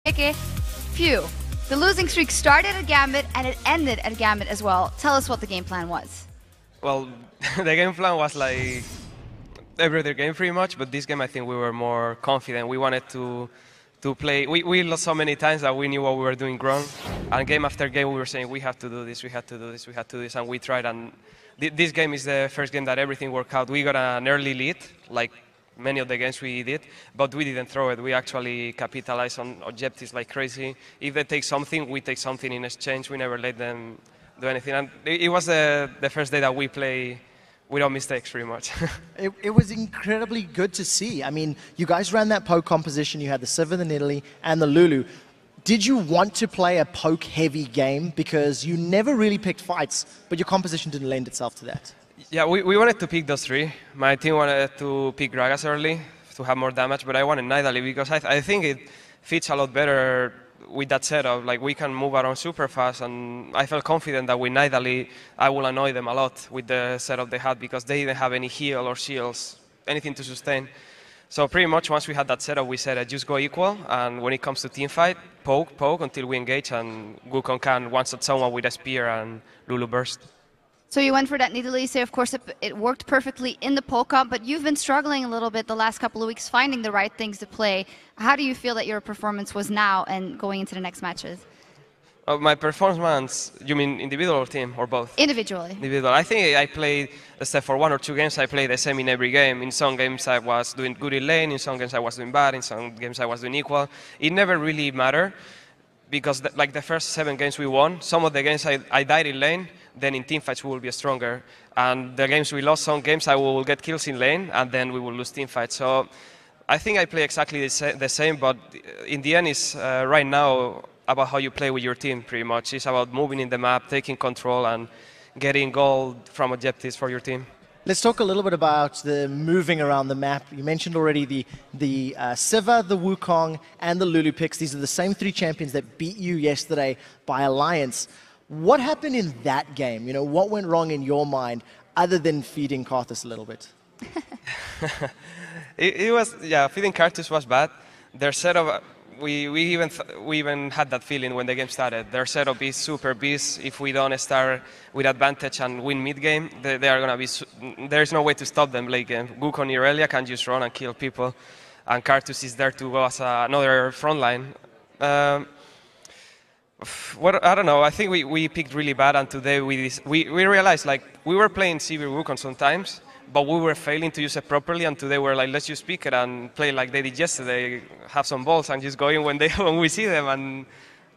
Okay, phew. The losing streak started at Gambit and it ended at Gambit as well. Tell us what the game plan was. Well, the game plan was like every other game pretty much, but this game I think we were more confident. We wanted to play. We lost so many times that we knew what we were doing wrong. And game after game we were saying we have to do this, we have to do this, we have to do this, and we tried. And this game is the first game that everything worked out. We got an early lead, like many of the games we did, but we didn't throw it. We actually capitalized on objectives like crazy. If they take something, we take something in exchange. We never let them do anything. And it was the first day that we play without mistakes, pretty much. It was incredibly good to see. I mean, you guys ran that poke composition. You had the Sivir, the Nidalee, and the Lulu. Did you want to play a poke-heavy game? Because you never really picked fights, but your composition didn't lend itself to that. Yeah, we wanted to pick those three. My team wanted to pick Gragas early to have more damage, but I wanted Nidalee because I think it fits a lot better with that setup. Like, we can move around super fast, and I felt confident that with Nidalee, I will annoy them a lot with the setup they had because they didn't have any heal or shields, anything to sustain. So pretty much once we had that setup, we said just go equal, and when it comes to team fight, poke until we engage, and Wukong can one-shot someone with a spear and Lulu burst. So you went for that Nidalee, so of course it worked perfectly in the poke comp, but you've been struggling a little bit the last couple of weeks finding the right things to play. How do you feel that your performance was now and going into the next matches? My performance, you mean individual or team, or both? Individually. Individual. I think I played, except for 1 or 2 games, I played the same in every game. In some games I was doing good in lane, in some games I was doing bad, in some games I was doing equal. It never really mattered, because like the first 7 games we won, some of the games I died in lane, then in teamfights we will be stronger. And the games we lost, some games I will get kills in lane, and then we will lose teamfights. So I think I play exactly the same, but in the end it's right now about how you play with your team, pretty much. It's about moving in the map, taking control, and getting gold from objectives for your team. Let's talk a little bit about the moving around the map. You mentioned already the Sivir, the Wukong, and the Lulu picks. These are the same 3 champions that beat you yesterday by alliance. What happened in that game? You know, what went wrong in your mind, other than feeding Karthus a little bit? It was, yeah, feeding Karthus was bad. Their setup, we even had that feeling when the game started. Their setup is super beast. If we don't start with advantage and win mid game, they are gonna be. There's no way to stop them late game. Wukong Irelia can just run and kill people, and Karthus is there to go as another front line. I don't know. I think we picked really bad, and today we realized like we were playing Sivir Wukong sometimes, but we were failing to use it properly. And today we're like, let's just pick it and play like they did yesterday. Have some balls and just go in when we see them, and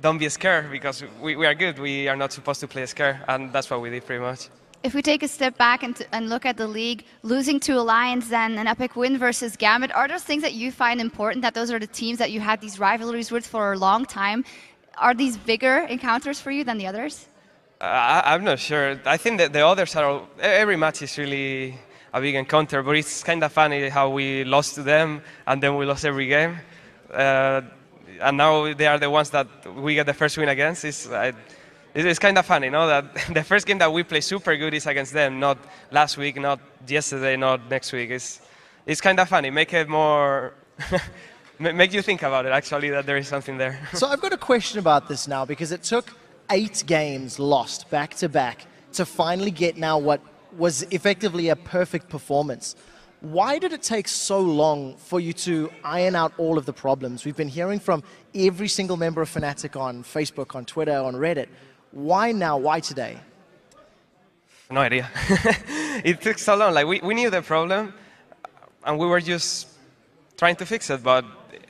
don't be scared because we are good. We are not supposed to play scared, and that's what we did pretty much. If we take a step back and look at the league, losing to Alliance and an epic win versus Gambit, are those things that you find important, that those are the teams that you had these rivalries with for a long time? Are these bigger encounters for you than the others? I'm not sure. I think that the others are, every match is really a big encounter, but it's kind of funny how we lost to them and then we lost every game. And now they are the ones that we get the first win against. It's kind of funny, no? That the first game that we play super good is against them, not last week, not yesterday, not next week. It's kind of funny. Make it more... Make you think about it, actually, that there is something there. So I've got a question about this now, because it took 8 games lost back-to-back to finally get now what was effectively a perfect performance. Why did it take so long for you to iron out all of the problems? We've been hearing from every single member of Fnatic on Facebook, on Twitter, on Reddit. Why now? Why today? No idea. It took so long. Like we knew the problem, and we were just trying to fix it, but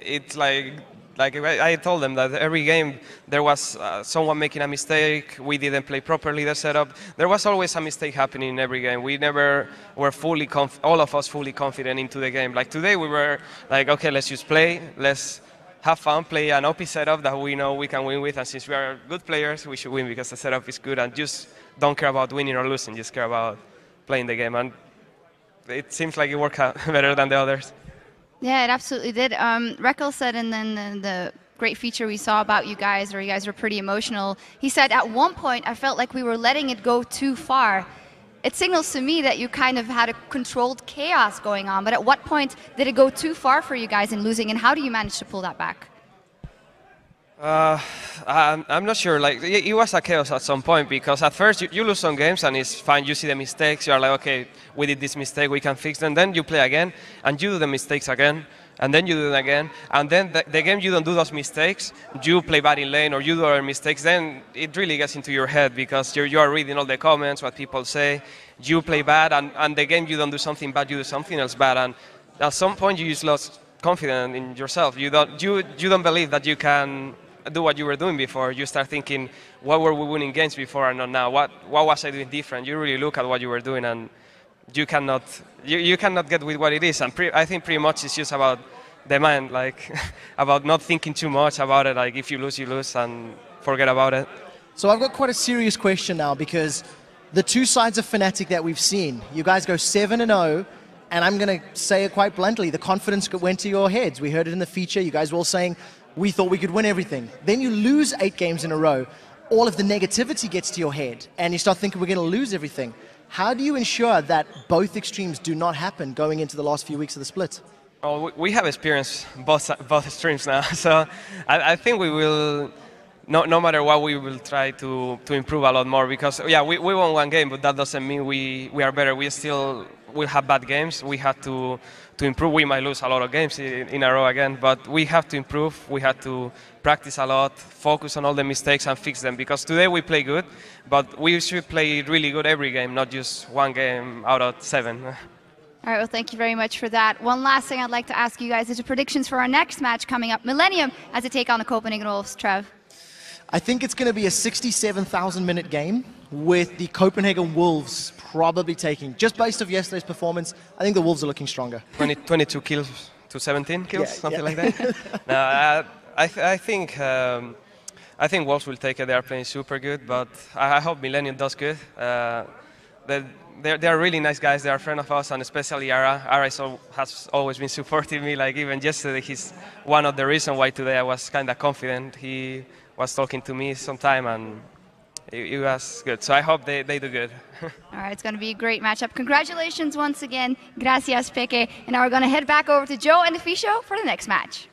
it's like I told them that every game there was someone making a mistake, we didn't play properly the setup. There was always a mistake happening in every game. We never were fully, all of us fully confident into the game. Like today we were like, okay, let's just play, let's have fun, play an OP setup that we know we can win with, and since we are good players, we should win because the setup is good, and just don't care about winning or losing, just care about playing the game. And it seems like it worked out better than the others. Yeah, it absolutely did. Rekel said in the great feature we saw about you guys, where you guys were pretty emotional, he said, at one point, I felt like we were letting it go too far. It signals to me that you kind of had a controlled chaos going on, but at what point did it go too far for you guys in losing, and how do you manage to pull that back? I'm not sure. Like it was a chaos at some point because at first you lose some games and it's fine. You see the mistakes. You are like, okay, we did this mistake. We can fix them. Then you play again and you do the mistakes again, and then you do it again. And then the game you don't do those mistakes. You play bad in lane or you do other mistakes. Then it really gets into your head because you are reading all the comments, what people say. You play bad, and the game you don't do something bad. You do something else bad, and at some point you just lost confidence in yourself. You don't believe that you can do what you were doing before. You start thinking, what were we winning games before and not now? What was I doing different? You really look at what you were doing, and you cannot get with what it is. And I think pretty much it's just about the mind, like about not thinking too much about it. Like if you lose, and forget about it. So I've got quite a serious question now because the two sides of Fnatic that we've seen, you guys go 7-0. And I'm going to say it quite bluntly, the confidence went to your heads. We heard it in the feature. You guys were all saying, we thought we could win everything. Then you lose 8 games in a row. All of the negativity gets to your head, and you start thinking we're going to lose everything. How do you ensure that both extremes do not happen going into the last few weeks of the split? Well, we have experienced both extremes now. So I think we will, no matter what, we will try to improve a lot more because, yeah, we won one game, but that doesn't mean we are better. We still will have bad games. We have to improve. We might lose a lot of games in a row again, but we have to improve. We have to practice a lot, focus on all the mistakes and fix them, because today we play good, but we should play really good every game, not just one game out of 7. All right, well, thank you very much for that. One last thing I'd like to ask you guys is your predictions for our next match coming up. Millennium as a take on the Copenhagen Wolves. Trev? I think it's going to be a 67,000-minute game with the Copenhagen Wolves probably taking, just based off yesterday's performance, I think the Wolves are looking stronger. 22 kills to 17 kills, something like that. No, I think Wolves will take it. They are playing super good, but I hope Millennium does good. They are really nice guys. They are a friend of ours, and especially Ara. Ara has always been supporting me. Like even yesterday, he's one of the reasons why today I was kind of confident. He was talking to me sometime, and it was good. So I hope they do good. All right, it's going to be a great matchup. Congratulations once again. Gracias, Peque. And now we're going to head back over to Joe and the Fisho for the next match.